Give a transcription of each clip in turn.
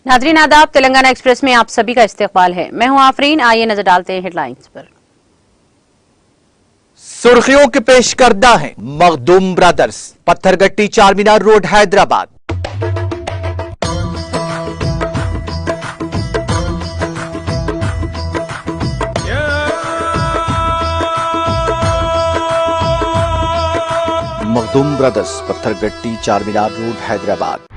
नाज़रीन आदाब, तेलंगाना एक्सप्रेस में आप सभी का इस्तकबाल है। मैं हूं आफरीन। आइए नजर डालते हैं हेडलाइंस पर। सुर्खियों के पेश करदा है Makhdoom brothers, Pathergatti Charminar road Hyderabad. Makhdoom brothers, Pathergatti Charminar road Hyderabad.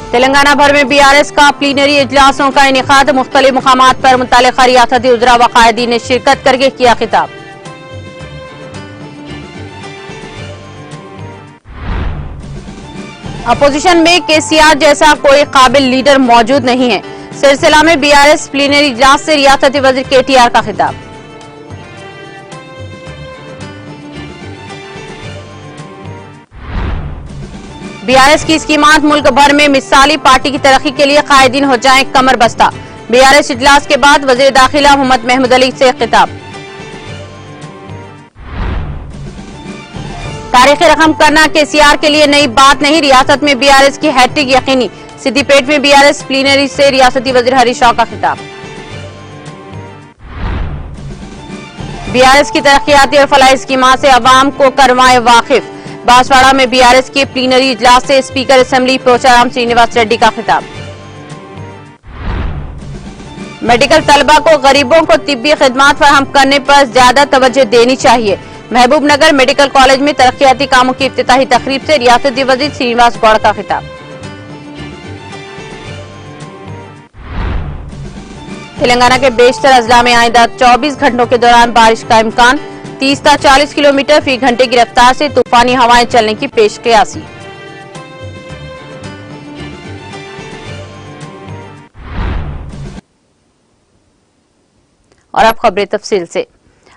Telangana भर में बीआरएस का प्लीनरी इजलासों का इनेकाद, मुख्तलिफ मुकामात पर मुतालिका रियासती उज़रा व कायदीन ने शिरकत करके किया खिताब। अपोजिशन में केसीआर जैसा कोई काबिल लीडर मौजूद नहीं है। सिलसिला में बीआरएस प्लीनरी इजलास से रियासती वजीर केटीआर का खिताब। बीआरएस की स्कीमात मुल्क भर में मिसाली, पार्टी की तरक्की के लिए कायदीन हो जाएं कमर बस्ता। बीआरएस इजलास के बाद वजीर दाखिला मोहम्मद महमूद अली से खिताब। तारीख रकम करना केसीआर के लिए नई बात नहीं, रियासत में बीआरएस की हैट्रिक यकीनी। सिद्दीपेट में बीआरएस प्लीनरी से रियासती वजीर हरीश राव का खिताब। बीआरएस की तरक्याती और फलाही स्कीमात से अवाम को करवाएं वाकिफ। बांसवाड़ा में बीआरएस के प्लीनरी इजलास से स्पीकर असेंबली पोचाराम श्रीनिवास रेड्डी का खिताब। मेडिकल तलबा को गरीबों को तिब्बी खिदमात फराहम करने पर ज्यादा तवज्जो देनी चाहिए। महबूब नगर मेडिकल कॉलेज में तरक्याती कामों की इफ्तिताही तकरीब से रियासती वजीर श्रीनिवास गौड़ का खिताब। तेलंगाना के बेशतर अजला में आइंदा 24 घंटों के दौरान बारिश का इम्कान। 30 से 40 किलोमीटर फी घंटे की रफ्तार से तूफानी हवाएं चलने की पेशकयासी। और अब खबरें तफसील से।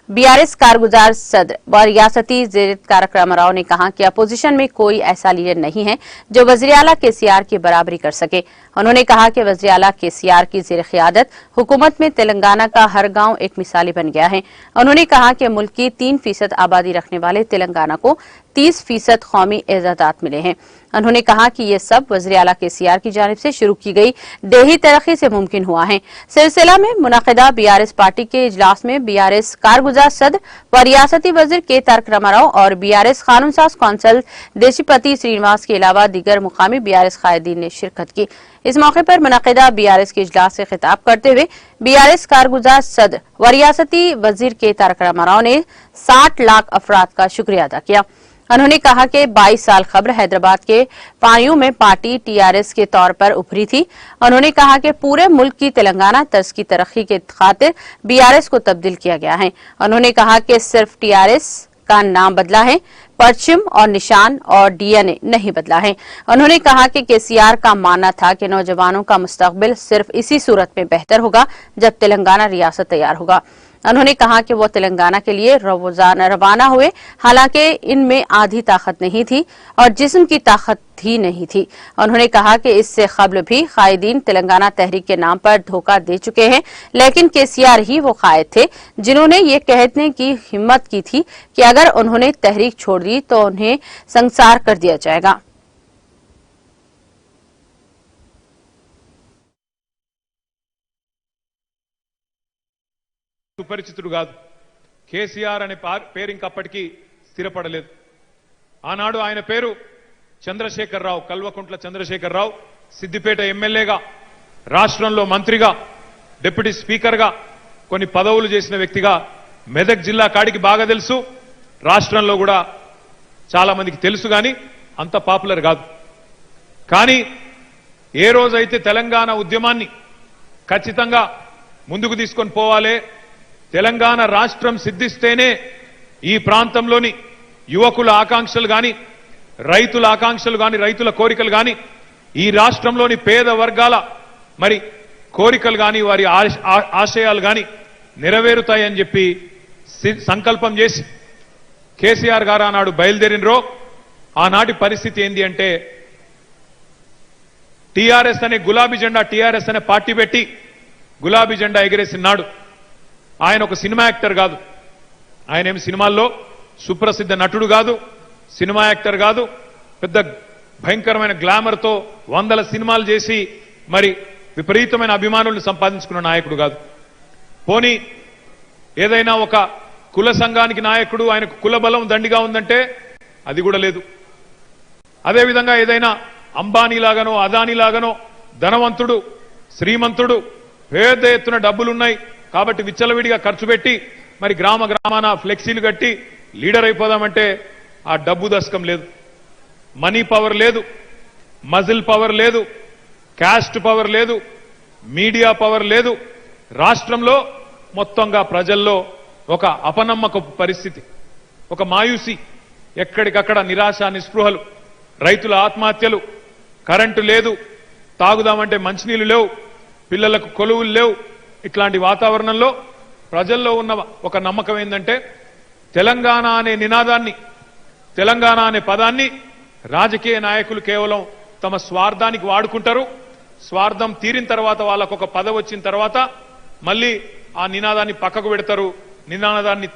बीआरएस कारगुजार सदर व रियासती ज़ेर कार्यक्रम राव ने कहा कि अपोजिशन में कोई ऐसा लीडर नहीं है जो वज़ीर आला केसीआर की बराबरी कर सके। उन्होंने कहा कि वज़ीर आला केसीआर की ज़ेर क़ियादत हुकूमत में तेलंगाना का हर गांव एक मिसाली बन गया है। उन्होंने कहा कि मुल्क की 3% आबादी रखने वाले तेलंगाना को 30% कौमी एजाज़ात मिले हैं। उन्होंने कहा कि ये सब वज़ीर आला केसीआर की जानिब से शुरू की गई देही तरक्की से मुमकिन हुआ है। सिलसिला में मुनक़िदा बीआरएस पार्टी के इजलास में बीआरएस कारगुजार सदर व रियासती वज़ीर के तारक रामाराव और बीआरएस कानून साज कौंसल देशीपति श्रीनिवास के अलावा दीगर मुकामी बीआरएस कायदीन ने शिरकत की। इस मौके पर मुनक़िदा बीआरएस के इजलास से खिताब करते हुए बीआरएस कारगुजार सदर व रियासती वज़ीर के तारक रामाराव ने 60 लाख अफराद का शुक्रिया अदा किया। उन्होंने कहा कि 22 साल कब्ल हैदराबाद के पानियों में पार्टी टीआरएस के तौर पर उभरी थी। उन्होंने कहा कि पूरे मुल्क की तेलंगाना तर्ज की तरक्की के खातिर बीआरएस को तब्दील किया गया है। उन्होंने कहा कि सिर्फ टीआरएस का नाम बदला है, परचम और निशान और डीएनए नहीं बदला है। उन्होंने कहा कि केसीआर का मानना था कि नौजवानों का मुस्तकबिल सिर्फ इसी सूरत में बेहतर होगा जब तेलंगाना रियासत तैयार होगा। उन्होंने कहा कि वो तेलंगाना के लिए रवाना हुए, हालांकि इनमें आधी ताकत नहीं थी और जिस्म की ताकत ही नहीं थी। उन्होंने कहा कि इससे कबल भी कायदीन तेलंगाना तहरीक के नाम पर धोखा दे चुके हैं, लेकिन केसीआर ही वो कायद थे जिन्होंने ये कहने की हिम्मत की थी कि अगर उन्होंने तहरीक छोड़ दी तो उन्हें संसार कर दिया जाएगा। సుపరిచితుడు కాదు కేసీఆర్ అనే పేరు ఇంకప్పటికీ స్థిరపడలేదు. ఆనాడు ఆయన పేరు చంద్రశేఖరరావు, కల్వకుంట్ల చంద్రశేఖరరావు. సిద్దిపేట ఎమ్మెల్యేగా, రాష్ట్రంలో మంత్రిగా, డిప్యూటీ స్పీకర్గా కొన్ని పదవులు చేసిన వ్యక్తిగా మెదక్ జిల్లా కాడికి బాగా తెలుసు. రాష్ట్రంలో కూడా చాలా మందికి తెలుసు, కానీ అంత పాపులర్ కాదు. కానీ ఏ రోజైతే తెలంగాణ ఉద్యమాన్ని ఖచ్చితంగా ముందుకు తీసుకొని పోవాలి, తెలంగాణ రాష్ట్రం సిద్ధిస్తేనే ఈ ప్రాంతంలోని యువకుల ఆకాంక్షలు గాని, రైతుల ఆకాంక్షలు గాని, రైతుల కోరికలు గాని, ఈ రాష్ట్రంలోని పేద వర్గాల మరి కోరికలు గాని, వారి ఆశయాలు గాని నెరవేరుతాయని చెప్పి సంకల్పం చేసి కేసీఆర్ గారు ఆనాడు బయలుదేరినరో ఆనాటి పరిస్థితి ఏంది అంటే టీఆర్ఎస్ అనే గులాబీ జెండా, టీఆర్ఎస్ అనే పార్టీ పెట్టి గులాబీ జెండా ఎగిరేసినాడు. ఆయన ఒక సినిమా యాక్టర్ కాదు, ఆయన ఏమి సినిమాల్లో సుప్రసిద్ధ నటుడు కాదు, సినిమా యాక్టర్ కాదు, పెద్ద భయంకరమైన గ్లామర్తో వందల సినిమాలు చేసి మరి విపరీతమైన అభిమానులను సంపాదించుకున్న నాయకుడు కాదు. పోనీ ఏదైనా ఒక కుల సంఘానికి నాయకుడు, ఆయనకు కుల బలం దండిగా ఉందంటే అది కూడా లేదు. అదేవిధంగా ఏదైనా అంబానీలాగానో అదానీలాగానో ధనవంతుడు, శ్రీమంతుడు, పెద్ద ఎత్తున డబ్బులున్నాయి కాబట్టి విచ్చలవిడిగా ఖర్చు పెట్టి మరి గ్రామ గ్రామాన ఫ్లెక్సీలు కట్టి లీడర్ అయిపోదామంటే ఆ డబ్బు దశకం లేదు, మనీ పవర్ లేదు, మజిల్ పవర్ లేదు, క్యాస్ట్ పవర్ లేదు, మీడియా పవర్ లేదు. రాష్ట్రంలో మొత్తంగా ప్రజల్లో ఒక అపనమ్మకపు పరిస్థితి, ఒక మాయూసి, ఎక్కడికక్కడ నిరాశ నిస్పృహలు, రైతుల ఆత్మహత్యలు, కరెంటు లేదు, తాగుదామంటే మంచినీళ్లు లేవు, పిల్లలకు కొలువులు లేవు. ఇట్లాంటి వాతావరణంలో ప్రజల్లో ఉన్న ఒక నమ్మకం ఏంటంటే తెలంగాణ అనే నినాదాన్ని, తెలంగాణ అనే పదాన్ని రాజకీయ నాయకులు కేవలం తమ స్వార్థానికి వాడుకుంటారు. స్వార్థం తీరిన తర్వాత వాళ్ళకు ఒక పదవి వచ్చిన తర్వాత మళ్ళీ ఆ నినాదాన్ని పక్కకు పెడతారు. నినాదాన్ని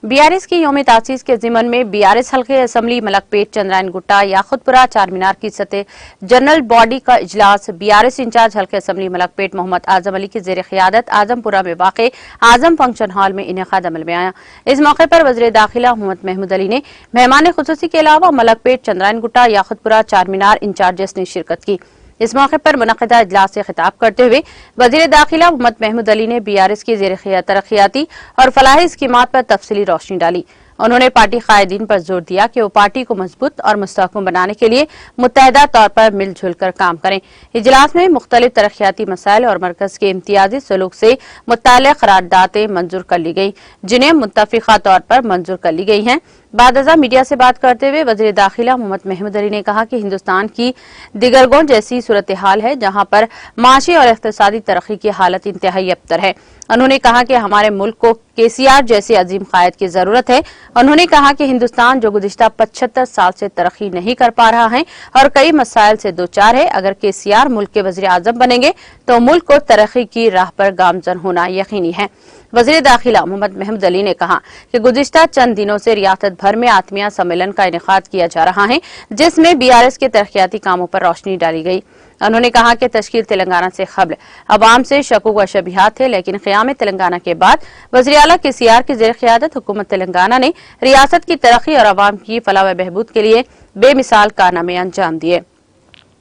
बीआरएस की यौम तासीस के जिमन में बीआरएस हल्के असम्बली मलकपेट चंद्रायन गुट्टा याखुतपुरा चारमीनार की सतह जनरल बॉडी का इजलास बीआरएस इंचार्ज हल्के असम्बली मलकपेट मोहम्मद आजम अली की जेर क़ियादत आजमपुरा में वाक़े आजम फंक्शन हॉल में इनेकाद अमल में आया। इस मौके पर वज़ीर दाखिला मोहम्मद महमूद अली ने मेहमान खुसूसी के अलावा मलकपेट चंद्रायन गुट्टा याखुतपुरा चारमीनार इंचार्जेस ने शिरकत की। इस मौके पर मुनक़िदा इजलास से खिताब करते हुए वज़ीर दाखिला मोहम्मद महमूद अली ने बीआरएस की ज़ेर तरक्याती और फलाही स्कीमात पर तफसीली रोशनी डाली। उन्होंने पार्टी कायदीन पर जोर दिया कि वो पार्टी को मजबूत और मुस्तहकम बनाने के लिए मुत्तहदा तौर पर मिलजुल कर काम करें। इजलास में मुख्तलिफ तरक्याती मसाइल और मरकज के इम्तियाजी सलूक से मुत्तल्लिक़ करारदादें मंजूर कर ली गई, जिन्हें मुत्तफ़िक़ा तौर पर मंजूर कर ली गई हैं। बादअज़ा मीडिया से बात करते हुए वज़ीर दाखिला मोहम्मद महमूद अली ने कहा कि हिंदुस्तान की दिगरगों जैसी सूरत हाल है, जहां पर माशी और इक़्तिसादी तरक्की की हालत इंतहाई अबतर है। उन्होंने कहा कि हमारे मुल्क को केसीआर जैसे अजीम कायद की जरूरत है। उन्होंने कहा कि हिंदुस्तान जो गुज़िश्ता 75 साल से तरक्की नहीं कर पा रहा है और कई मसाइल से दो चार है, अगर केसीआर मुल्क के वज़ीर आज़म बनेंगे तो मुल्क को तरक्की की राह पर गामजन होना यकीनी है। वज़ीर दाखिला मोहम्मद महमूद अली ने कहा कि गुज़िश्ता चंद दिनों से रियासत भर में आत्मीय सम्मेलन का इनेकाद किया जा रहा है, जिसमें बीआरएस के तरक्याती कामों पर रोशनी डाली गई। उन्होंने कहा कि तश्कील तेलंगाना से क़ब्ल अवाम से शकूक व शबिहात थे, लेकिन क़याम तेलंगाना के बाद वज़ीर आला केसीआर की ज़ेर क़ियादत हुकूमत तेलंगाना ने रियासत की तरक्की और अवाम की फलाह व बहबूद के लिए बेमिसाल कारनामे अंजाम दिए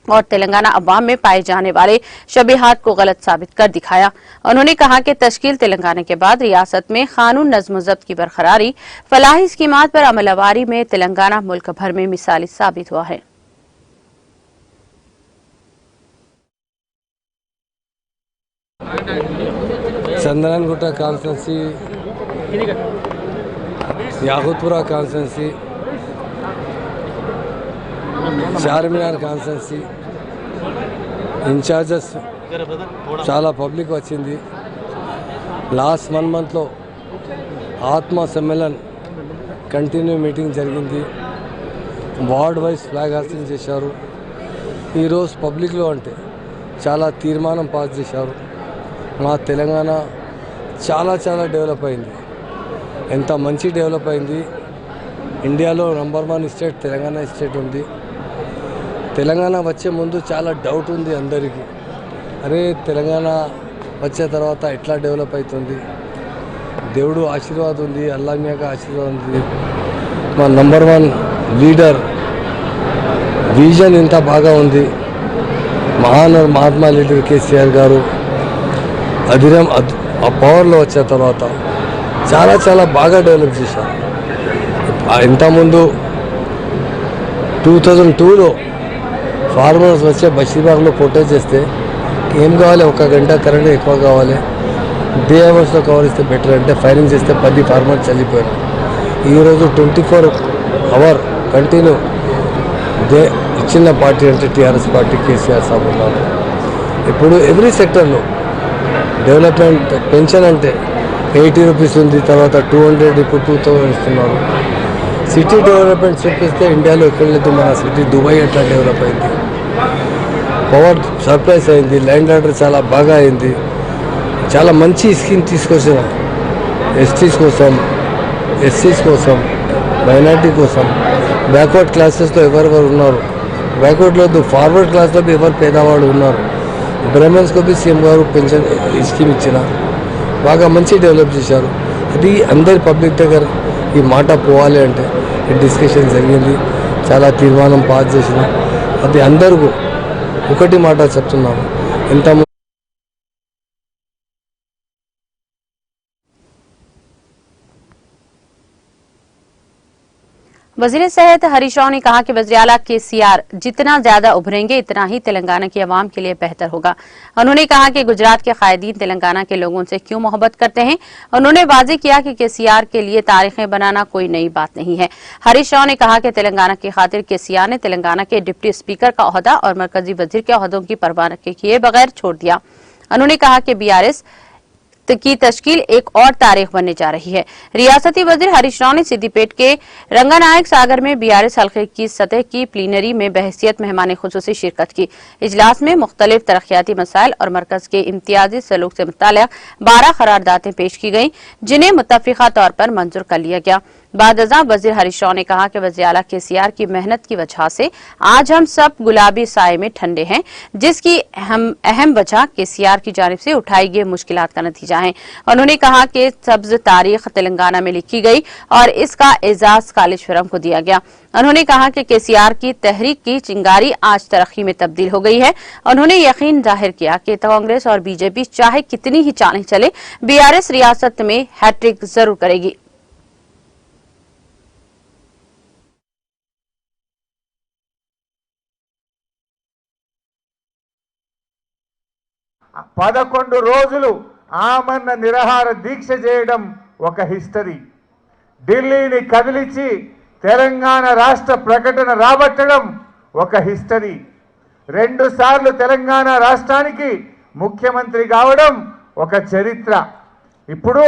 और तेलंगाना अवाम में पाए जाने वाले शबिहात को गलत साबित कर दिखाया। उन्होंने कहा कि तश्कील तेलंगाना के बाद रियासत में कानून नज़्म ज़ब्त की बरकरारी, फलाही स्कीमात पर अमलवारी में तेलंगाना मुल्क भर में मिसाली साबित हुआ है। चंद्रायनगुट्टा कांस्टिट्यूंसी, याकुतपुरा कांस्टिट्यूंसी, चारमीनार కాన్స్టిట్యున్సీ ఇన్ఛార్జెస్ చాలా పబ్లిక్ వచ్చింది. లాస్ట్ 1 మంత్లో ఆత్మ సమ్మేళన్ కంటిన్యూ మీటింగ్ జరిగింది. వార్డ్ వైజ్ ఫ్లాగ్ హాస్టింగ్ చేశారు. ఈరోజు పబ్లిక్లో అంటే చాలా తీర్మానం పాస్ చేశారు. మా తెలంగాణ చాలా చాలా డెవలప్ అయింది. ఎంత మంచి డెవలప్ అయింది. ఇండియాలో నంబర్ 1 స్టేట్ తెలంగాణ స్టేట్ ఉంది. తెలంగాణ వచ్చే ముందు చాలా డౌట్ ఉంది అందరికీ, అరే తెలంగాణ వచ్చే తర్వాత ఎట్లా డెవలప్ అవుతుంది. దేవుడు ఆశీర్వాదం ఉంది, అల్లా మియాక ఆశీర్వాదం ఉంది. మా నంబర్ 1 లీడర్ విజన్ ఇంత బాగా ఉంది. మహాత్మా లీడర్ కేసీఆర్ గారు అధిరం ఆ పవర్లో వచ్చిన తర్వాత చాలా చాలా బాగా డెవలప్ చేశారు. ఇంతకుముందు 2002లో ఫార్మర్స్ వచ్చే బషీర్బాగ్లో ప్రొటెస్ట్ చేస్తే ఏం కావాలి, 1 గంట కరెంట్ ఎక్కువ కావాలి, డే అవర్స్లో కవర్ ఇస్తే బెటర్ అంటే ఫైరింగ్ చేస్తే 10 ఫార్మర్స్ చనిపోయారు. ఈరోజు 24 అవర్ కంటిన్యూ ఇచ్చిన పార్టీ అంటే టీఆర్ఎస్ పార్టీ, కేసీఆర్ సాబ్ ఉన్నారు. ఇప్పుడు ఎవ్రీ సెక్టర్లో డెవలప్మెంట్. పెన్షన్ అంటే 80 రూపీస్ ఉంది, తర్వాత 200, ఇప్పుడు 2000 ఇస్తున్నారు. సిటీ డెవలప్మెంట్ చూపిస్తే ఇండియాలో ఎక్కడ లేదు. మన సిటీ దుబాయ్ ఎట్లా డెవలప్ అయింది, పవర్ సర్ప్రైజ్ అయింది, ల్యాండ్ ఆర్డర్ చాలా బాగా అయింది. చాలా మంచి స్కీమ్ తీసుకొచ్చినాం. ఎస్టీస్ కోసం ఎస్సీస్ కోసం, మైనార్టీ కోసం, బ్యాక్వర్డ్ క్లాసెస్లో ఎవరెవరు ఉన్నారు, బ్యాక్వర్డ్లో ఫార్వర్డ్ క్లాస్లో ఎవరు పేదవాళ్ళు ఉన్నారు, బ్రాహ్మణ్స్కి भी సీఎం గారు పెన్షన్ స్కీమ్ ఇచ్చిన బాగా మంచి డెవలప్ చేశారు. అది అందరి పబ్లిక్ దగ్గర ఈ మాట పోవాలి అంటే డిస్కషన్ జరిగింది, చాలా తీర్మానం పాస్ చేసిన. అది అందరూ ఒకటి మాట చెప్తున్నాము, ఎంత वजीर सेहत हरीश राव ने कहा कि वज़ीर-ए-आला केसीआर जितना ज्यादा उभरेंगे इतना ही तेलंगाना की आवाम के लिए बेहतर होगा. उन्होंने कहा कि गुजरात के कायदीन तेलंगाना के लोगों से क्यों मोहब्बत करते हैं. उन्होंने वाज़ेह किया कि केसीआर के लिए तारीखें बनाना कोई नई बात नहीं है. हरीश राव ने कहा कि तेलंगाना की खातिर केसीआर ने तेलंगाना के डिप्टी स्पीकर का ओहदा और मरकजी वजीर के ओहदों की परवाह किए बगैर छोड़ दिया. उन्होंने कहा कि बीआरएस की तश्कील एक और तारीख बनने जा रही है. रियासती वजीर हरीश राव ने सिद्दीपेट के रंगानायक सागर में बीआरएस हल्के की सतह की प्लीनरी में बहसियत मेहमान खुसूसी शिरकत की. इजलास में मुख्तलिफ तरक्याती मसाइल और मरकज के इम्तियाजी सलूक से मुताल्लिक 12 करारदादें पेश की गईं, जिन्हें मुत्तफिका तौर पर मंजूर कर लिया गया. बादअज़ां वजीर हरीश राव ने कहा कि वज़ीर-ए-आला केसीआर की मेहनत की वजह से आज हम सब गुलाबी साए में ठंडे हैं, जिसकी अहम वजह केसीआर की जानिब से उठाई गई मुश्किलात का नतीजा है. उन्होंने कहा कि सब्ज तारीख तेलंगाना में लिखी गई और इसका एजाज कालेश्वरम को दिया गया. उन्होंने कहा कि केसीआर की तहरीक की चिंगारी आज तरक्की में तब्दील हो गई है. उन्होंने यकीन जाहिर किया कि कांग्रेस और बीजेपी चाहे कितनी ही चालें चले, बीआरएस रियासत में हैट्रिक जरूर करेगी. పదకొండు రోజులు ఆమరణ నిరాహార దీక్ష చేయడం ఒక హిస్టరీ. ఢిల్లీని కదిలించి తెలంగాణ రాష్ట్ర ప్రకటన రాబట్టడం ఒక హిస్టరీ. 2 సార్లు తెలంగాణ రాష్ట్రానికి ముఖ్యమంత్రి కావడం ఒక చరిత్ర. ఇప్పుడు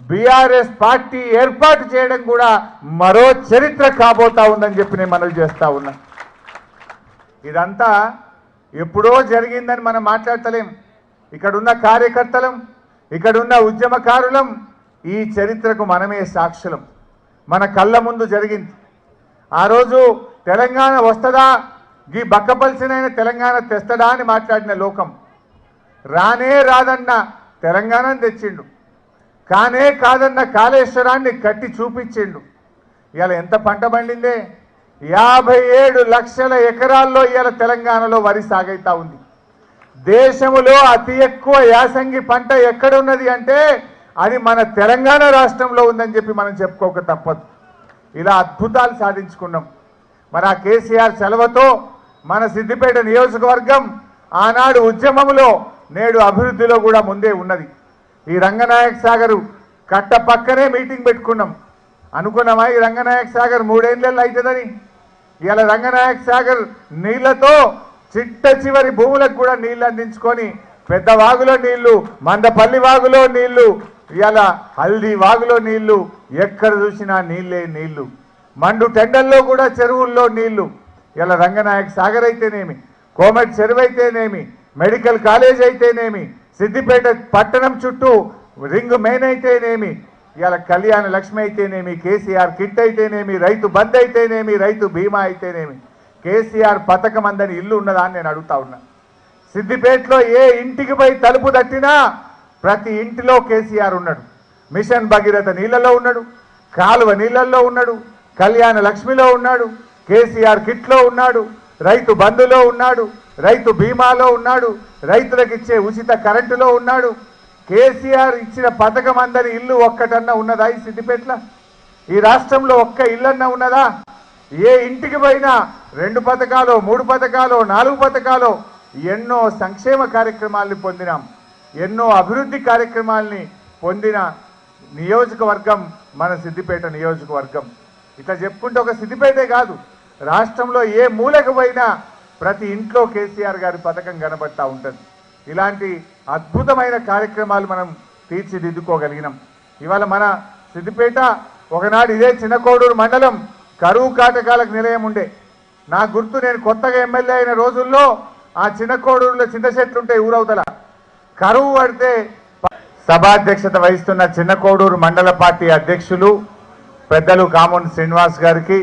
బీఆర్ఎస్ పార్టీ ఏర్పాటు చేయడం కూడా మరో చరిత్ర కాబోతా ఉందని చెప్పి నేను మనవి చేస్తా ఉన్నా. ఇదంతా ఎప్పుడో జరిగిందని మనం మాట్లాడతలేం. ఇక్కడున్న కార్యకర్తలం, ఇక్కడున్న ఉద్యమకారులం ఈ చరిత్రకు మనమే సాక్షులం. మన కళ్ళ ముందు జరిగింది. ఆ రోజు తెలంగాణ వస్తదా, గీ బక్కపల్సినైన తెలంగాణ తెస్తడా అని మాట్లాడిన లోకం రానే రాదన్న తెలంగాణను తెచ్చిండు, కానే కాదన్న కాళేశ్వరాన్ని కట్టి చూపించిండు. ఇవాళ ఎంత పంట పండిందే, 57 లక్షల ఎకరాల్లో ఇవాళ తెలంగాణలో వరి సాగైతా ఉంది. దేశంలో అతి ఎక్కువ యాసంగి పంట ఎక్కడున్నది అంటే అది మన తెలంగాణ రాష్ట్రంలో ఉందని చెప్పి మనం చెప్పుకోక తప్పదు. ఇలా అద్భుతాలు సాధించుకున్నాం. మరి ఆ కేసీఆర్ సెలవుతో మన సిద్దిపేట నియోజకవర్గం ఆనాడు ఉద్యమంలో నేడు అభివృద్ధిలో కూడా ముందే ఉన్నది. ఈ రంగనాయక సాగర్ కట్ట పక్కనే మీటింగ్ పెట్టుకున్నాం. అనుకున్నామా ఈ రంగనాయక సాగర్ 3 ఏళ్ళల్లో అవుతుందని? ఇవాళ రంగనాయక సాగర్ నీళ్లతో చిట్ట చివరి భూములకు కూడా నీళ్లు అందించుకొని పెద్ద వాగులో నీళ్లు, మందపల్లి వాగులో నీళ్లు, ఇవాళ హల్దీ వాగులో నీళ్లు, ఎక్కడ చూసినా నీళ్ళే నీళ్లు. మండు టెండల్లో కూడా చెరువుల్లో నీళ్లు. ఇలా రంగనాయక సాగర్ అయితేనేమి, కోమటి చెరువు అయితేనేమి, మెడికల్ కాలేజ్ అయితేనేమి, సిద్దిపేట పట్టణం చుట్టూ రింగ్ మెయిన్ అయితేనేమి, ఇలా కళ్యాణ లక్ష్మి అయితేనేమి, కేసీఆర్ కిట్ అయితేనేమి, రైతు బంద్ అయితేనేమి, రైతు బీమా అయితేనేమి, కేసీఆర్ పథకం అందని ఇల్లు ఉన్నదా అని నేను అడుగుతా ఉన్నా. సిద్దిపేటలో ఏ ఇంటికి పోయి తలుపు తట్టినా ప్రతి ఇంటిలో కేసీఆర్ ఉన్నాడు. మిషన్ భగీరథ నీళ్ళలో ఉన్నాడు, కాలువ నీళ్ళల్లో ఉన్నాడు, కళ్యాణ లక్ష్మిలో ఉన్నాడు, కేసీఆర్ కిట్లో ఉన్నాడు, రైతు బంధులో ఉన్నాడు, రైతు బీమాలో ఉన్నాడు, రైతులకు ఇచ్చే ఉచిత కరెంటులో ఉన్నాడు. కేసీఆర్ ఇచ్చిన పథకం అందని ఇల్లు ఒక్కటన్నా ఉన్నదా ఈ సిద్దిపేటలో? ఈ రాష్ట్రంలో ఒక్క ఇల్లన్నా ఉన్నదా? ఏ ఇంటికి పోయినా 2 పథకాలు, 3 పథకాలు, 4 పథకాలు, ఎన్నో సంక్షేమ కార్యక్రమాల్ని పొందినాం, ఎన్నో అభివృద్ధి కార్యక్రమాల్ని పొందిన నియోజకవర్గం మన సిద్దిపేట నియోజకవర్గం. ఇట్లా చెప్పుకుంటే ఒక సిద్దిపేటే కాదు, రాష్ట్రంలో ఏ మూలకు పోయినా ప్రతి ఇంట్లో కేసీఆర్ గారి పథకం కనబడతా ఉంటుంది. ఇలాంటి అద్భుతమైన కార్యక్రమాలు మనం తీర్చిదిద్దుకోగలిగినాం. ఇవాళ మన సిద్దిపేట ఒకనాడు ఇదే చిన్నకోడూరు మండలం కరువు కాటకాలకు నిలయం ఉండే. నా గుర్తు, నేను కొత్తగా ఎమ్మెల్యే అయిన రోజుల్లో ఆ చిన్నకోడూరులో చింత చెట్లు ఉంటాయి ఊరవతల. కరువు పడితే సభాధ్యక్షత వహిస్తున్న చిన్నకోడూరు మండల పార్టీ అధ్యక్షులు పెద్దలు కామన్ శ్రీనివాస్ గారికి,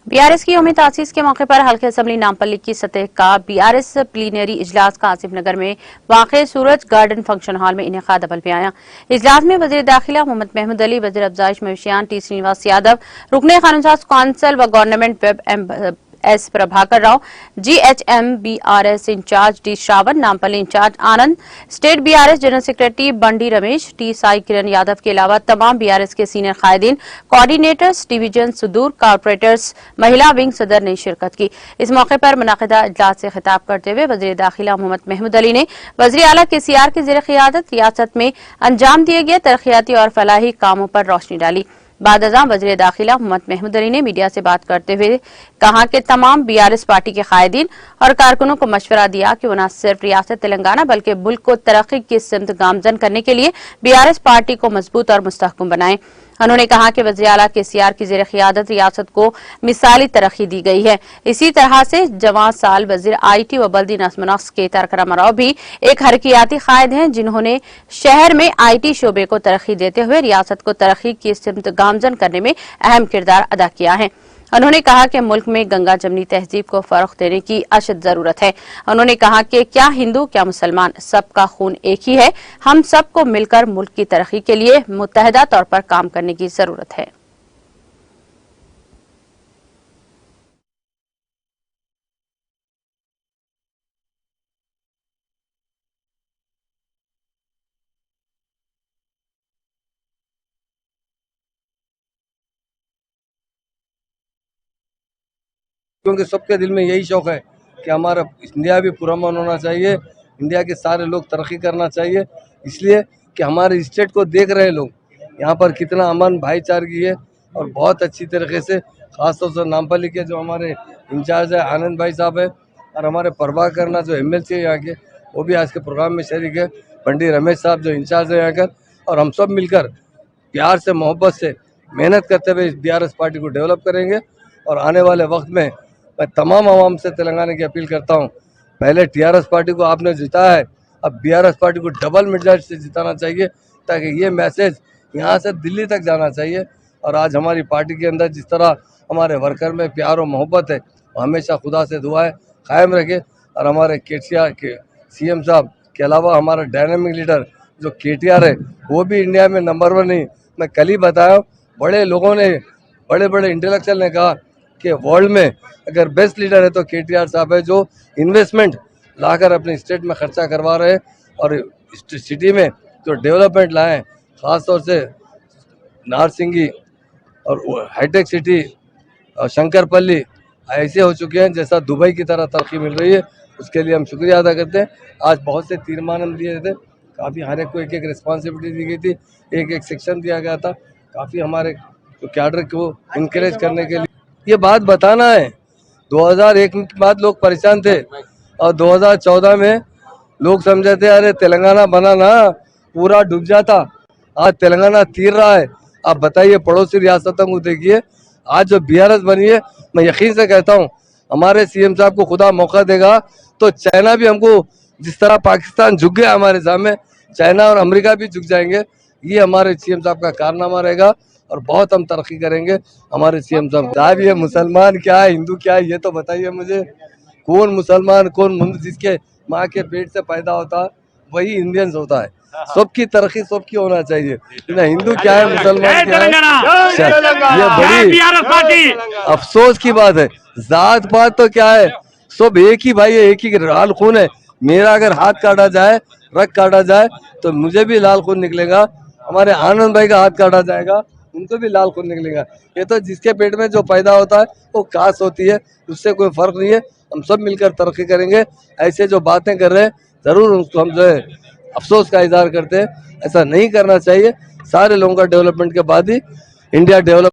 बीआरएस की यौम तासीस के मौके पर हल्के असम्बली नामपल्ली की सतह का बीआरएस प्लीनरी इजलास का आसिफ नगर में वाक़े सूरज गार्डन फंक्शन हॉल में इनेकाद अमल में आया। इजलास में वज़ीर दाखिला मोहम्मद महमूद अली, वज़ीर अफजाइश मवेशियान टी श्रीनिवास यादव, रुकने कानूनसाज कौंसिल व government whip S Prabhakar Rao, GHM BRS incharge D Shravan, Nampally incharge Anand, state BRS general secretary Bandi Ramesh, T Sai Kiran Yadav के अलावा तमाम बीआरएस के सीनियर कायदीन, कोऑर्डिनेटर्स, डिवीजन सुदूर, कारपोरेटर्स, महिला विंग सदर ने शिरकत की। इस मौके पर मुनाकिदा इजलास से खिताब करते हुए वज़ीर दाखिला मोहम्मद महमूद अली ने वज़ीर आला केसीआर की ज़ेर क़ियादत रियासत में अंजाम दिए गए तरक्याती और फलाही कामों पर रोशनी डाली। बाद अज़ां वज़ीर दाखिला मोहम्मद महमूद अली ने मीडिया से बात करते हुए कहा कि तमाम बीआरएस पार्टी के कायदीन और कारकुनों को मशवरा दिया कि वो न सिर्फ रियासत तेलंगाना बल्कि मुल्क को तरक्की की सिमत गामजन करने के लिए बीआरएस पार्टी को मजबूत और मुस्तहकम बनाएं। उन्होंने कहा कि वज़ीर आला केसीआर की ज़ेर क़ियादत रियासत को मिसाली तरक्की दी गई है। इसी तरह से जवां साल वज़ीर आईटी व बल्दी नज़्म नस्क़ के तारक रामाराव भी एक हरकियाती कायद हैं, जिन्होंने शहर में आईटी शोबे को तरक्की देते हुए रियासत को तरक्की की सिमत गामजन करने में अहम किरदार अदा किया है। उन्होंने कहा कि मुल्क में गंगा जमनी तहजीब को फरोग़ देने की अशद जरूरत है। उन्होंने कहा कि क्या हिंदू क्या मुसलमान, सबका खून एक ही है। हम सबको मिलकर मुल्क की तरक्की के लिए मुत्तहदा तौर पर काम करने की जरूरत है। क्योंकि सबके दिल में यही शौक है कि हमारा इंडिया भी पुरअमन होना चाहिए, इंडिया के सारे लोग तरक्की करना चाहिए। इसलिए कि हमारे स्टेट को देख रहे लोग यहाँ पर कितना अमन भाईचारगी है और बहुत अच्छी तरीके से, खासतौर से नामपल्ली के जो हमारे इंचार्ज है आनंद भाई साहब है और हमारे प्रभाकर ना जो एमएलसी है यहाँ के, वो भी आज के प्रोग्राम में शरीक है, बंडी रमेश साहब जो इंचार्ज है यहाँ का, और हम सब मिलकर प्यार से मोहब्बत से मेहनत करते हुए इस बीआरएस पार्टी को डेवलप करेंगे। और आने वाले वक्त में मैं तमाम आवाम से तेलंगाना की अपील करता हूँ, पहले टीआरएस पार्टी को आपने जिताया है, अब बीआरएस पार्टी को डबल मेजॉरिटी से जिताना चाहिए ताकि ये मैसेज यहाँ से दिल्ली तक जाना चाहिए। और आज हमारी पार्टी के अंदर जिस तरह हमारे वर्कर में प्यार और मोहब्बत है, वो हमेशा खुदा से दुआ है कायम रखे। और हमारे केसीआर के सीएम साहब के अलावा हमारा डायनामिक लीडर जो केटीआर है, वो भी इंडिया में नंबर 1 नहीं। मैं कल ही बताया, बड़े लोगों ने, बड़े बड़े इंटेलेक्चुअल ने कहा कि वर्ल्ड में अगर बेस्ट लीडर है तो केटीआर साहब है, जो इन्वेस्टमेंट लाकर अपने स्टेट में खर्चा करवा रहे हैं और सिटी में जो डेवलपमेंट लाए हैं, ख़ासतौर से नारसिंगी और हाईटेक सिटी और शंकरपल्ली ऐसे हो चुके हैं जैसा दुबई की तरह तरक्की मिल रही है। उसके लिए हम शुक्रिया अदा करते हैं। आज बहुत से तीर्मान हम दिए थे, काफ़ी हर एक को एक एक रिस्पॉन्सिबिलिटी दी गई थी, एक एक सेक्शन दिया गया था, काफ़ी हमारे कैडर को इनकरेज करने के लिए ये बात बताना है। 2001 के बाद लोग परेशान थे और 2014 में लोग समझे थे अरे तेलंगाना बना ना पूरा डूब जाता, आज तेलंगाना तीर रहा है। आप बताइए पड़ोसी रियासतों को देखिए, आज जो बीआरएस बनी है, मैं यकीन से कहता हूँ हमारे सीएम साहब को खुदा मौका देगा तो चाइना भी हमको, जिस तरह पाकिस्तान झुक गया हमारे सामने, चाइना और अमेरिका भी झुक जाएंगे। ये हमारे सीएम साहब का कारनामा रहेगा और बहुत हम तरक्की करेंगे। हमारे सीएम साहब ये मुसलमान क्या है हिंदू क्या है ये तो बताइए मुझे, कौन मुसलमान कौन जिसके माँ के पेट से पैदा होता है वही इंडियंस होता है। सबकी तरक्की सबकी होना चाहिए, ना हिंदू क्या है मुसलमान क्या है। ये बड़ी अफसोस की बात है, जात पात तो क्या है, सब एक ही भाई है, एक ही लाल खून है। मेरा अगर हाथ काटा जाए, रग काटा जाए तो मुझे भी लाल खून निकलेगा, हमारे आनंद भाई का हाथ काटा जाएगा उनको भी लाल खून निकलेगा। ये तो जिसके पेट में जो पैदा होता है वो कास होती है, उससे कोई फर्क नहीं है। हम सब मिलकर तरक्की करेंगे। ऐसे जो बातें कर रहे हैं जरूर उसको हम जो है अफसोस का इजहार करते हैं, ऐसा नहीं करना चाहिए। सारे लोगों का डेवलपमेंट के बाद ही इंडिया डेवलप।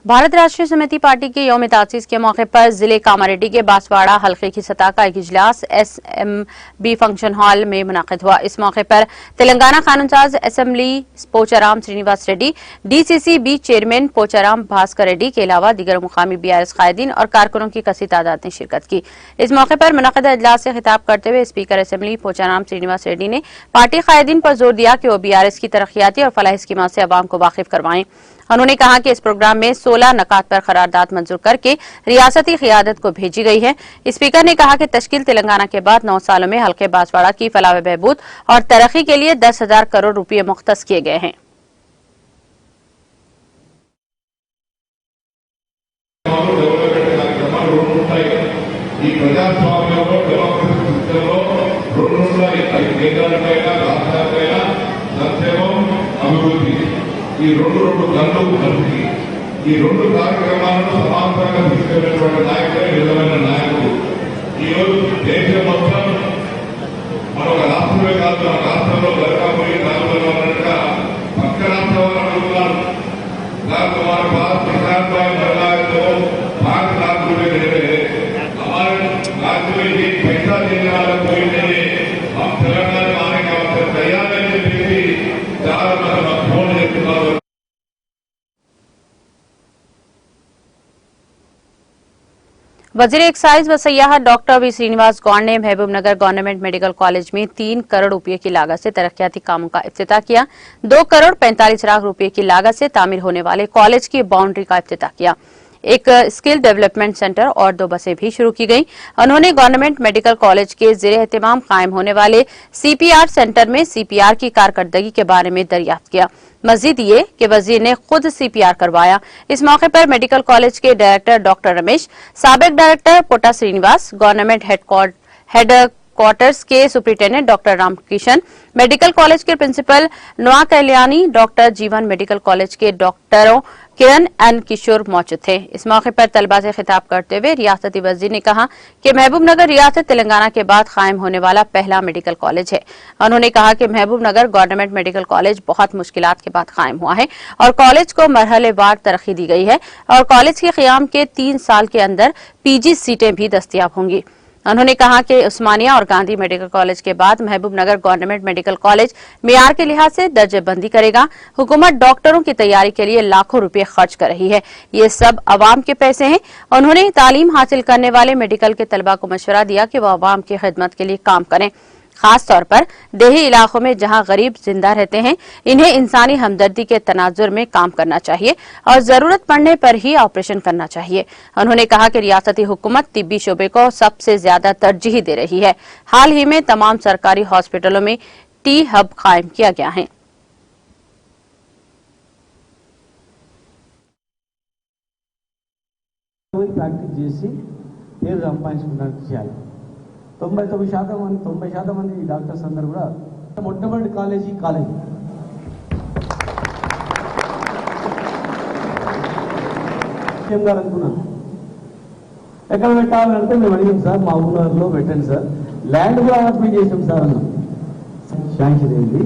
भारत राष्ट्रीय समिति पार्टी के यौम तासीस के मौके पर जिले कामारेड्डी के बांसवाड़ा हल्के की सतह का एक इजलास SMB फंक्शन हॉल में मुनाकिद हुआ। इस मौके पर तेलंगाना कानूनसाज assembly Pocharam Srinivas Reddy, DCCB chairman Pocharam Bhaskar Reddy के अलावा दीगर मुकामी BRS कायदीन और कारकुनों की कसी तादाद ने शिरकत की। इस मौके पर मुनाकिदा इजलास से खिताब करते हुए स्पीकर असेंबली पोचाराम श्रीनिवास रेड्डी ने पार्टी कायदीन पर जोर दिया कि वो BRS की तरक्याती और फलाही स्कीमों से अवाम को वाकिफ करवाएं। उन्होंने कहा कि इस प्रोग्राम में 16 नकात पर करारदाद मंजूर करके रियासती क़ियादत को भेजी गई है। स्पीकर ने कहा कि तश्कील तेलंगाना के बाद 9 सालों में हल्के बांसवाड़ा की फलाह व बहबूद और तरक्की के लिए 10,000 करोड़ रुपये मुख्तस किए गए हैं। ఈ రెండు గంటలు కలిపి ఈ రెండు కార్యక్రమాలను సమాంతరంగా తీసుకెళ్లినటువంటి నాయకులే నిజమైన నాయకులు. ఈ రోజు దేశం మొత్తం మరొక రాష్ట్రమే కాదు, మన రాష్ట్రంలో దరఖాస్తు రాష్ట్రంలో ఉన్నట్టుగా పక్క రాష్ట్రాలు అడుగుతున్నారు. దాంతో మన భారత ప్రధానమంత్రి బదలాయిందో భారత రాష్ట్రమే हमारे राज्य में ये पैसा देने वाला कोई नहीं है. हम तेलंगाना आने का अवसर तैयार है. चार फोन वजीर एक्साइज व सयाहत डॉक्टर वी श्रीनिवास गौड़ ने महबूबनगर गवर्नमेंट मेडिकल कॉलेज में 3 करोड़ रुपए की लागत से तरक्याती कामों का इफ्तिताह किया। 2 करोड़ 45 लाख रुपए की लागत से तामीर होने वाले कॉलेज की बाउंड्री का इफ्तिताह किया। एक स्किल डेवलपमेंट सेंटर और 2 बसें भी शुरू की गई। उन्होंने गवर्नमेंट मेडिकल कॉलेज के ज़ेरे एहतिमाम कायम होने वाले CPR सेंटर में CPR की कारकर्दगी के बारे में दरियाफ्त किया। मजीद ये कि वजीर ने खुद CPR करवाया। इस मौके पर मेडिकल कॉलेज के डायरेक्टर डॉक्टर रमेश, साबिक डायरेक्टर पोटा श्रीनिवास, गवर्नमेंट हेड क्वार्टर्स के superintendent doctor Ramkishan, medical college के प्रिंसिपल नवा कल्याणी, डॉक्टर जीवन मेडिकल कॉलेज के डॉक्टरों किरण एंड किशोर मौजूद थे। इस मौके पर तलबा से खिताब करते हुए रियासती वजीर ने कहा कि महबूबनगर रियासत तेलंगाना के बाद कायम होने वाला पहला मेडिकल कॉलेज है। उन्होंने कहा कि महबूबनगर गवर्नमेंट मेडिकल कॉलेज बहुत मुश्किलात के बाद कायम हुआ है और कॉलेज को मरहलेवार तरक्की दी गई है और कॉलेज के क़याम के 3 साल के अंदर PG सीटें भी दस्तयाब होंगी। उन्होंने कहा कि उस्मानिया और गांधी मेडिकल कॉलेज के बाद महबूबनगर गवर्नमेंट मेडिकल कॉलेज मेयार के लिहाज से दर्जेबंदी करेगा। हुकूमत डॉक्टरों की तैयारी के लिए लाखों रुपए खर्च कर रही है। ये सब अवाम के पैसे हैं। उन्होंने तालीम हासिल करने वाले मेडिकल के तलबा को मशवरा दिया कि वह अवाम की खिदमत के लिए काम करें, खास तौर पर देही इलाकों में जहां गरीब जिंदा रहते हैं। इन्हें इंसानी हमदर्दी के तनाजुर में काम करना चाहिए और जरूरत पड़ने पर ही ऑपरेशन करना चाहिए। उन्होंने कहा कि रियासती हुकूमत तिब्बी शोबे को सबसे ज्यादा तरजीह दे रही है। हाल ही में तमाम सरकारी हॉस्पिटलों में टी हब कायम किया गया है। ప్రాక్టీస్ చేసి పేరు సంపాదించుకున్నట్టు చేయాలి. 90% మంది డాక్టర్స్ అందరూ కూడా మొట్టమొదటి కాలేజీ అనుకున్నాను. ఎక్కడ పెట్టాలంటే మేము అడిగాం సార్ మా ఊళ్ళో పెట్టండి సార్, ల్యాండ్ కూడా అలాట్మెంట్ చేసాం సార్ అన్న. శాంక్షన్ అయింది.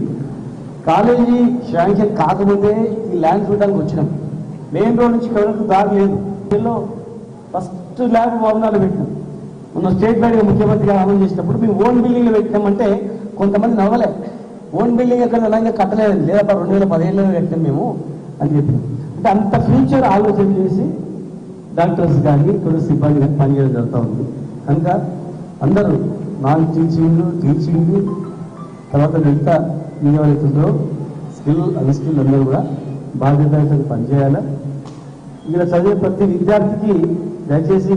కాలేజీ శాంక్షన్ కాకపోతే ఈ ల్యాండ్ చూడడానికి వచ్చినాం. మెయిన్ రోడ్ నుంచి కవరకు దారి లేదు. దీనిలో ఫస్ట్ ల్యాండ్ భవనాలు పెట్టాం. మన స్టేట్ వైడ్గా ముఖ్యమంత్రిగా అమలు చేసినప్పుడు మేము ఓన్ బిల్డింగ్లు పెట్టామంటే కొంతమంది నవ్వలే. ఓన్ బిల్డింగ్ ఎక్కడ అలాగే కట్టలేదు, లేదా 2015లో కట్టాం మేము అని చెప్పి. అంటే అంత ఫ్యూచర్ ఆలోచన చేసి డాక్టర్స్ కానీ ఇక్కడ సిబ్బంది కానీ పనిచేయడం జరుగుతూ ఉంది. కనుక అందరూ నాన్ టీచింగ్ తర్వాత మిగతా ఎవరైతుందో స్కిల్ అన్స్కిల్ అందరూ కూడా బాధ్యతగా పనిచేయాలి. ఇక్కడ చదివే ప్రతి విద్యార్థికి దయచేసి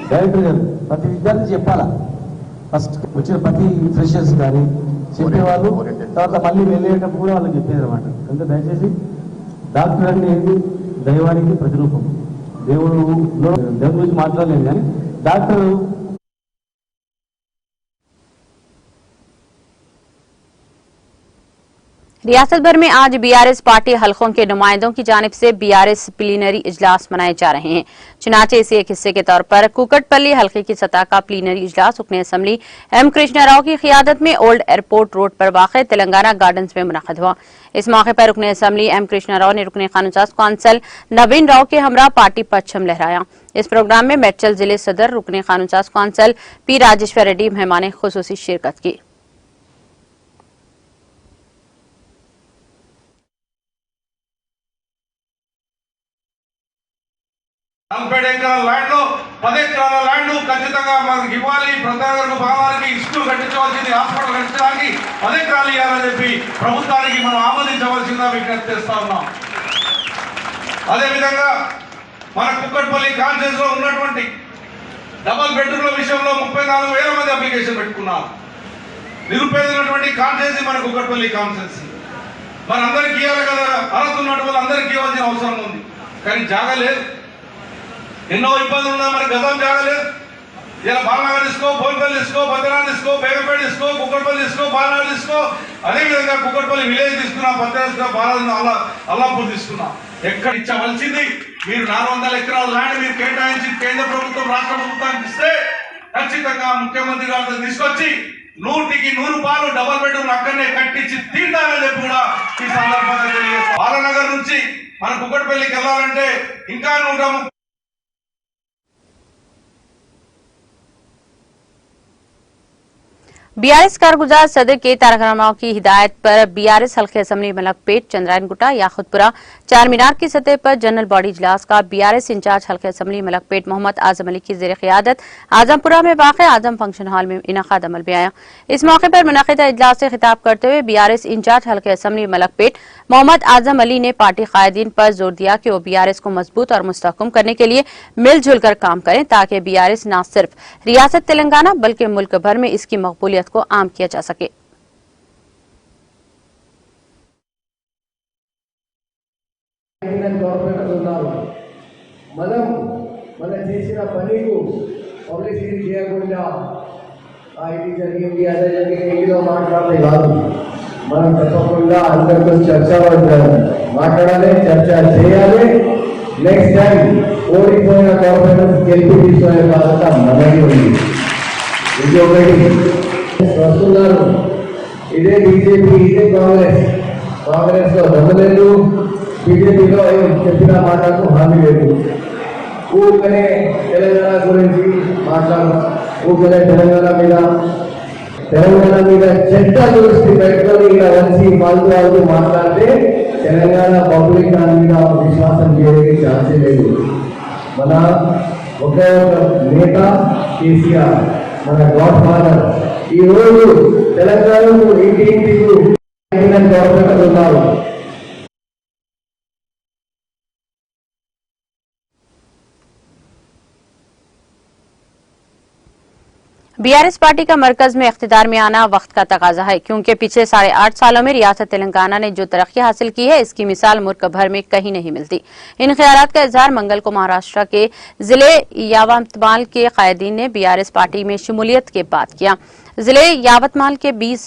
డైరెక్టర్ గారు ప్రతి విద్యార్థి చెప్పాలా, ఫస్ట్ వచ్చిన ప్రతి ఫ్రెషర్స్ కానీ చెప్పేవాళ్ళు, తర్వాత మళ్ళీ వెళ్ళేటప్పుడు కూడా వాళ్ళకి చెప్పేది అనమాట. కనుక దయచేసి డాక్టర్ అనేది దైవానికి ప్రతిరూపం. దేవుడు గురించి మాట్లాడలేము కానీ డాక్టర్ रियासत भर में आज बीआरएस पार्टी हलकों के नुमाइंदों की जानिब से बीआरएस प्लीनरी इजलास मनाए जा रहे हैं। चुनाचे इसी एक हिस्से के तौर पर कुकटपल्ली हलके की सतह का प्लीनरी इजलास रुकन असम्बली एम कृष्णा राव की क़ियादत में ओल्ड एयरपोर्ट रोड पर वाक़ तेलंगाना गार्डन्स में मुनक़िद हुआ। इस मौके पर रुकन असम्बली एम कृष्णा राव ने रुकन क़ानून कौंसल नवीन राव के हमरा पार्टी परचम लहराया। इस प्रोग्राम में मेडचल जिले सदर रुकन क़ानून कौंसल पी राजेश्वर रेड्डी मेहमान खुसूसी शिरकत की। నలభై ఎకరాల ల్యాండ్ లో 10 ఎకరాల ల్యాండ్ ఖచ్చితంగా మనకి ఇవ్వాలి. ప్రధానమంత్రి భావానికి స్కూల్ కట్టించవలసింది, హాస్పిటల్ కట్టించడానికి 10 ఎకరాలు ఇవ్వాలని చెప్పి ప్రభుత్వానికి మనం ఆమోదించవలసిందిగా విజ్ఞప్తి చేస్తా ఉన్నాం. అదేవిధంగా మన కుక్కట్పల్లి కాన్స్టిట్యూన్స్ లో ఉన్నటువంటి డబుల్ బెడ్రూమ్ల విషయంలో 34,000 మంది అప్లికేషన్ పెట్టుకున్నారు. నిరుపేదలైనటువంటి కాన్స్టిట్యూన్సీ మన కుక్కట్పల్లి కాన్స్టిట్యూన్సీ. మనందరికీ ఇవ్వాలి కదా, అర్హత ఉన్నటువంటి వాళ్ళందరికీ ఇవ్వాల్సిన అవసరం ఉంది. కానీ జాగా లేదు. ఎన్నో ఇబ్బందులు ఉన్నా మనకు గతం జాగలేదు. ఇలా బాలనగర్ తీసుకో, బోల్పల్లి తీసుకో, భద్రాన్ని తీసుకో, బేగంపేట తీసుకో, కుక్కట్పల్లి తీసుకో, బాలనగర్ తీసుకో, అదేవిధంగా కుక్కట్పల్లి విలేజ్ తీసుకున్నా, భద్రాన్ని బాల అల్లాపూర్ తీసుకున్నా. ఎక్కడ ఇచ్చవలసింది మీరు 400 ఎకరాల ల్యాండ్ మీరు కేటాయించి కేంద్ర ప్రభుత్వం రాష్ట్ర ప్రభుత్వానికి ఇస్తే ఖచ్చితంగా ముఖ్యమంత్రి గారితో తీసుకొచ్చి 100కి 100 పాలు డబుల్ బెడ్రూమ్ అక్కడనే కట్టించి తీర్తానని చెప్పి కూడా ఈ సందర్భంగా తెలియజేస్తాం. బాలనగర్ నుంచి మన కుక్కట్పల్లికి వెళ్ళాలంటే ఇంకా 130 बीआरएस कारगुजार सदर के तारक रामाराव की हिदायत पर बीआरएस हल्के असम्बली मलकपेट, चंद्रायन गुट्टा, याखुतपुरा, चार मीनार की सतह पर जनरल बॉडी इजलास का बीआरएस इंचार्ज हल्के असम्बली मलकपेट मोहम्मद आजम अली की जेर क़ियादत आजमपुरा में वाक़ आजम फंक्शन हॉल में इनाक़ाद अमल में आया। इस मौके पर मुनक़िदा इजलास से खिताब करते हुए बीआरएस इंचार्ज हल्के असम्बली मलकपेट मोहम्मद आजम अली ने पार्टी कायदीन पर जोर दिया कि वो बीआरएस को मजबूत और मुस्तहकम करने के लिए मिलजुल कर काम करें ताकि बीआरएस न सिर्फ रियासत तेलंगाना बल्कि मुल्क भर में इसकी मकबूलियत को आम किया जा सके। మన చేసిన పనికు పబ్లిసిటీ చేయకుండా ఇది జరిగింది అదే జరిగింది ఏదో మాట్లాడితే కాదు. మనం తప్పకుండా అందరితో చర్చ మాట్లాడాలి, చర్చ చేయాలి. నెక్స్ట్ టైం ఓడిపోయిన గవర్నమెంట్ గెలిపి తీసుకునే బాధ్యత మనది ఉంది. ఇది ఒకటి వస్తున్నారు. ఇదే బీజేపీ, ఇదే కాంగ్రెస్ లో దమ్మలేదు, బీజేపీలో చెప్పిన మాటకు హామీ లేదు. ఊరికనే తెలంగాణ గురించి మాట్లాడడం, ఊరికనే తెలంగాణ మీద చెడ్డ దృష్టి పెట్టుకొని ఇలా వచ్చి వాళ్ళు మాట్లాడితే తెలంగాణ పబ్లిక్ దాని మీద విశ్వాసం చేయడానికి ఛాన్సే లేదు. మన ఒకే ఒక నేత కేసీఆర్, మన గాడ్ ఫాదర్. ఈ రోజు తెలంగాణకు ఇంటింటికి గవర్నమెంట్ ఉన్నారు. बीआरएस पार्टी का मरकज में इख्तिदार में आना वक्त का तकाजा है, क्योंकि पिछले 8.5 सालों में रियासत तेलंगाना ने जो तरक्की हासिल की है इसकी मिसाल मुल्क भर में कहीं नहीं मिलती। इन ख्यालात का इजहार मंगल को महाराष्ट्र के जिले यावतमाल के कायदीन ने बीआरएस पार्टी में शमूलियत के बाद किया। जिले यावतमाल के 20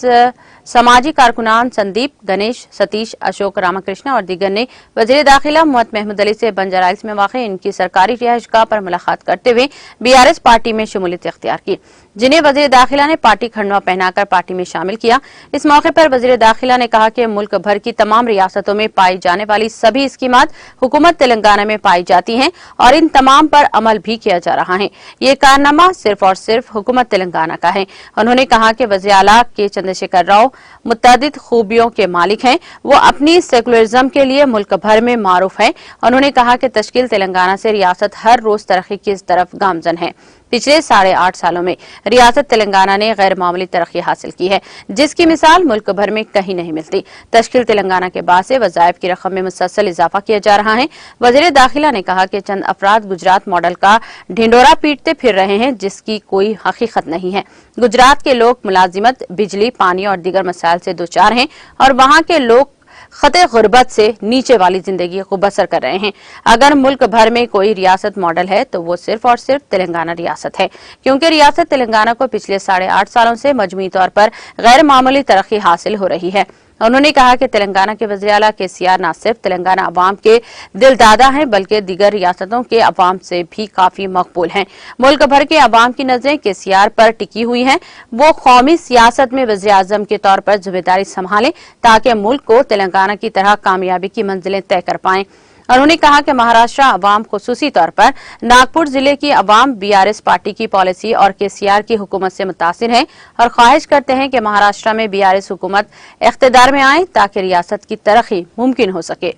समाजी कारकुनान संदीप, गणेश, सतीश, अशोक, रामकृष्ण और दीगर ने वजीर दाखिला मोहम्मद महमूद अली से बंजाराइल्स में वाक़ इनकी सरकारी रिहाइशगाह पर मुलाकात करते हुए बीआरएस पार्टी में शमूलियत इख्तियार की, जिन्हें वजीर दाखिला ने पार्टी खंडवा पहनाकर पार्टी में शामिल किया। इस मौके पर वजीर दाखिला ने कहा कि मुल्क भर की तमाम रियासतों में पाई जाने वाली सभी स्कीमात हुकूमत तेलंगाना में पाई जाती हैं और इन तमाम पर अमल भी किया जा रहा है। ये कारनामा सिर्फ और सिर्फ हुकूमत तेलंगाना का है। उन्होंने कहा कि वज़ीर आला के चंद्रशेखर राव मुतअद्दिद खूबियों के मालिक हैं, वो अपनी सेकुलरिज्म के लिए मुल्क भर में मारूफ है। उन्होंने कहा कि तश्कील तेलंगाना से रियासत हर रोज तरक्की की तरफ गामजन है। पिछले 8.5 सालों में रियासत तेलंगाना ने गैर मामूली तरक्की हासिल की है, जिसकी मिसाल मुल्क भर में कहीं नहीं मिलती। तश्कील तेलंगाना के बाद से वज़ाइफ की रकम में मुसलसल इजाफा किया जा रहा है। वज़ीर दाखिला ने कहा कि चंद अफराद गुजरात मॉडल का ढिंडोरा पीटते फिर रहे हैं, जिसकी कोई हकीकत नहीं है। गुजरात के लोग मुलाजिमत, बिजली, पानी और दीगर मसाइल से दोचार हैं और वहाँ के लोग खते गुर्बत से नीचे वाली जिंदगी को बसर कर रहे हैं। अगर मुल्क भर में कोई रियासत मॉडल है तो वो सिर्फ और सिर्फ तेलंगाना रियासत है, क्योंकि रियासत तेलंगाना को पिछले 8.5 सालों से मजमूई तौर पर गैर मामूली तरक्की हासिल हो रही है। उन्होंने कहा कि तेलंगाना के वज़ीर-ए-आला केसीआर न सिर्फ तेलंगाना अवाम के दिलदादा हैं बल्कि दीगर रियासतों के अवाम से भी काफी मकबूल हैं। मुल्क भर के अवाम की नजरें केसीआर पर टिकी हुई हैं। वो कौमी सियासत में वज़ीर-ए-आज़म के तौर पर जिम्मेदारी संभालें ताकि मुल्क को तेलंगाना की तरह कामयाबी की मंजिलें तय कर पाएं। उन्होंने कहा कि महाराष्ट्र अवाम खुसूसी तौर पर नागपुर जिले की अवाम बीआरएस पार्टी की पॉलिसी और केसीआर की हुकूमत से मुतासिर है और ख्वाहिश करते हैं कि महाराष्ट्र में बीआरएस हुकूमत इख्तिदार में आए ताकि रियासत की तरक्की मुमकिन हो सके।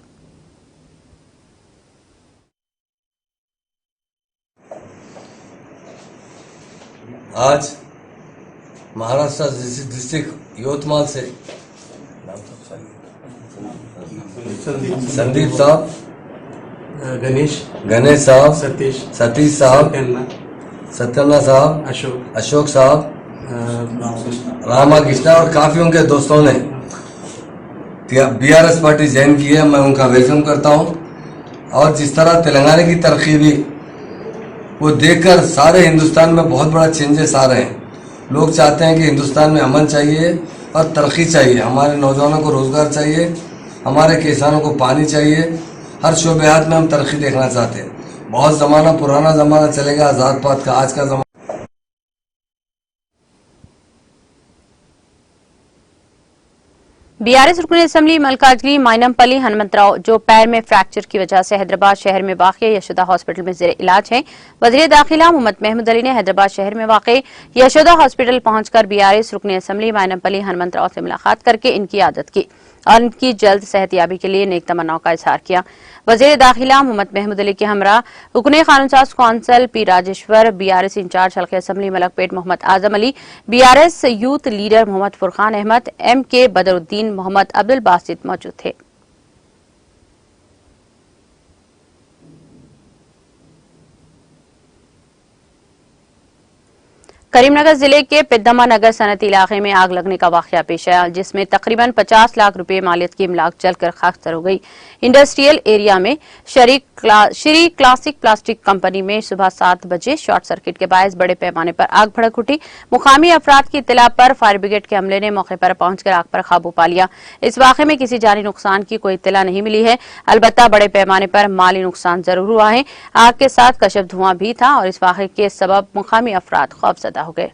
आज महाराष्ट्र डिस्ट्रिक्ट यवतमाल से संदीप साहब, गणेश साहब, सतीश साहब, सत्यन्ना साहब, अशोक साहब, रामाकृष्णा और काफी उनके दोस्तों ने बीआरएस पार्टी ज्वाइन की है। मैं उनका वेलकम करता हूं और जिस तरह तेलंगाना की तरक्की भी वो देखकर सारे हिंदुस्तान में बहुत बड़ा चेंजेस आ रहे हैं। लोग चाहते हैं कि हिंदुस्तान में अमन चाहिए और तरक्की चाहिए, हमारे नौजवानों को रोजगार चाहिए, हमारे किसानों को पानी चाहिए, हर शोबेहात में हम तरक्की देखना चाहते हैं। बहुत ज़माना पुराना ज़माना चलेगा आज़ाद पात का, आज का ज़माना बीआरएस रुकन असेंबली मल्काजगिरी माइनमपल्ली हनुमंतराव जो पैर में फ्रैक्चर की वजह से हैदराबाद शहर में वाक़ यशोदा हॉस्पिटल में जेर इलाज हैं। वज़ीर दाखिला मोहम्मद महमूद अली ने हैदराबाद शहर में वाक़ यशोदा हॉस्पिटल पहुंचकर बीआरएस रुकन असेंबली माइनमपल्ली हनुमंतराव से मुलाकात करके इनकी आदत की और इनकी जल्द सेहतयाबी के लिए नेक तमन्नाओं का इजहार किया। वज़ीर दाखिला मोहम्मद महमूद अली के हमरा रुकने कानूनसाज council P Rajeshwar, BRS incharge हल्के assembly Malakpet Mohammed Azam Ali, BRS youth leader Mohammed Furqan Ahmed, MK Badruddin, Mohammed Abdul Basit मौजूद थे। करीमनगर जिले के पिद्दमा नगर सनती इलाके में आग लगने का वाकया पेश आया, जिसमें तकरीबन 50 लाख रुपए मालियत की इमलाक जलकर खाकतर हो गई। इंडस्ट्रियल एरिया में श्री क्लासिक प्लास्टिक कंपनी में सुबह 7 बजे शॉर्ट सर्किट के बायस बड़े पैमाने पर आग भड़क उठी। मुकामी अफराद की इत्तला पर फायर ब्रिगेड के अमले ने मौके पर पहुंचकर आग पर काबू पा लिया। इस वाकये में किसी जानी नुकसान की कोई इत्तला नहीं मिली है, अलबत्ता बड़े पैमाने पर माली नुकसान जरूर हुआ है। आग के साथ कशफ धुआं भी था और इस वाकये के सबब मुकामी अफराद खौफजदा हो गए।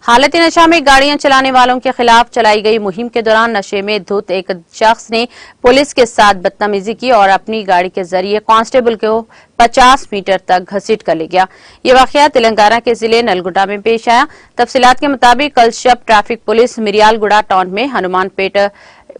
हालत नशा में गाड़ियां चलाने वालों के खिलाफ चलाई गई मुहिम के दौरान नशे में धुत एक शख्स ने पुलिस के साथ बदतमीजी की और अपनी गाड़ी के जरिए कांस्टेबल को 50 मीटर तक घसीट कर ले गया। ये वाकया तेलंगाना के जिले नलगुंडा में पेश आया। तफसीलात के मुताबिक कल शब ट्रैफिक पुलिस मिरियालगुड़ा टाउन में हनुमानपेट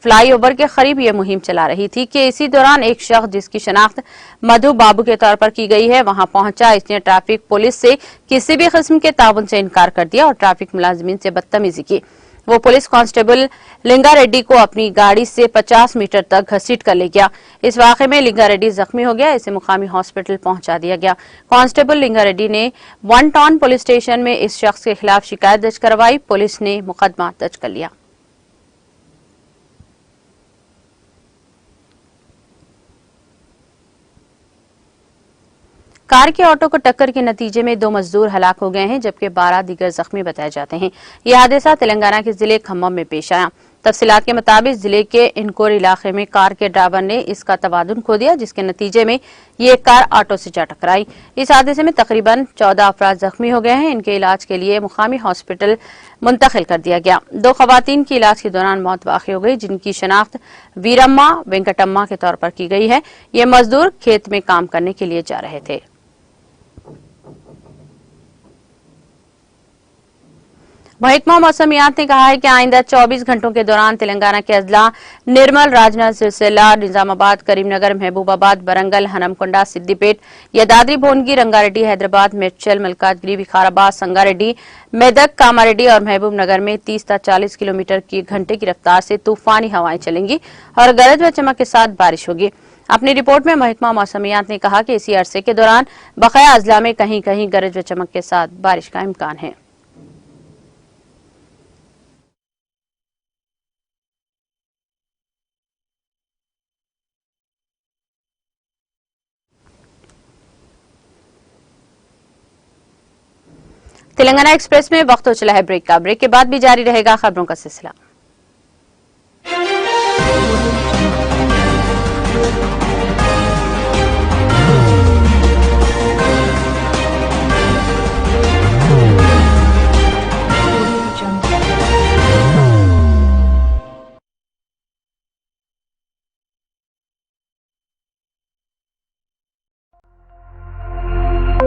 फ्लाईओवर के करीब ये मुहिम चला रही थी कि इसी दौरान एक शख्स जिसकी शनाख्त मधु बाबू के तौर पर की गई है वहां पहुंचा। इसने ट्रैफिक पुलिस से किसी भी किस्म के ताउन से इनकार कर दिया और ट्रैफिक मुलाजिमीन से बदतमीजी की। वो पुलिस कांस्टेबल लिंगा रेड्डी को अपनी गाड़ी से 50 मीटर तक घसीट कर ले गया। इस वाकये में लिंगा रेड्डी जख्मी हो गया, इसे मुकामी हॉस्पिटल पहुंचा दिया गया। कांस्टेबल लिंगा रेड्डी ने 1 टाउन पुलिस स्टेशन में इस शख्स के खिलाफ शिकायत दर्ज करवाई। पुलिस ने मुकदमा दर्ज कर लिया। कार के ऑटो को टक्कर के नतीजे में 2 मजदूर हलाक हो गए हैं जबकि 12 दीगर जख्मी बताए जाते हैं। यह हादसा तेलंगाना के जिले खम्मम में पेश आया। तफसीलात के मुताबिक जिले के इनकोर इलाके में कार के ड्राइवर ने इसका तवादुन खो दिया, जिसके नतीजे में ये कार ऑटो से जा टकराई। इस हादसे में तकरीबन 14 अफराद जख्मी हो गए हैं। इनके इलाज के लिए मुकामी हॉस्पिटल मुंतकिल कर दिया गया। 2 खवातीन की इलाज के दौरान मौत वाक़ हो गई, जिनकी शनाख्त वीरम्मा वेंकटम्मा के तौर पर की गई है। ये मजदूर खेत में काम करने के लिए जा रहे थे। महकमा मौसमियात ने कहा है कि आइंदा 24 घंटों के दौरान तेलंगाना के अजला निर्मल, राजनाथ, सिरसिल्ला, निजामाबाद, करीमनगर, महबूबाबाद, बरंगल, हनमकुंडा, सिद्दीपेट, यादाद्री भुवनगिरी, रंगारेड्डी, हैदराबाद, मेड्चल, मलकाजगिरी, विकाराबाद, संगारेड्डी, मेदक, कामारेड्डी और महबूब नगर में 30 से 40 किलोमीटर की घंटे की रफ्तार से तूफानी हवाएं चलेंगी और गरज व चमक के साथ बारिश होगी। अपनी रिपोर्ट में महकमा मौसमियात ने कहा कि इसी अरसे के दौरान बकाया अजला में कहीं कहीं गरज व चमक के साथ बारिश का इम्कान है। तेलंगाना एक्सप्रेस में वक्त हो चला है ब्रेक का। ब्रेक के बाद भी जारी रहेगा खबरों का सिलसिला।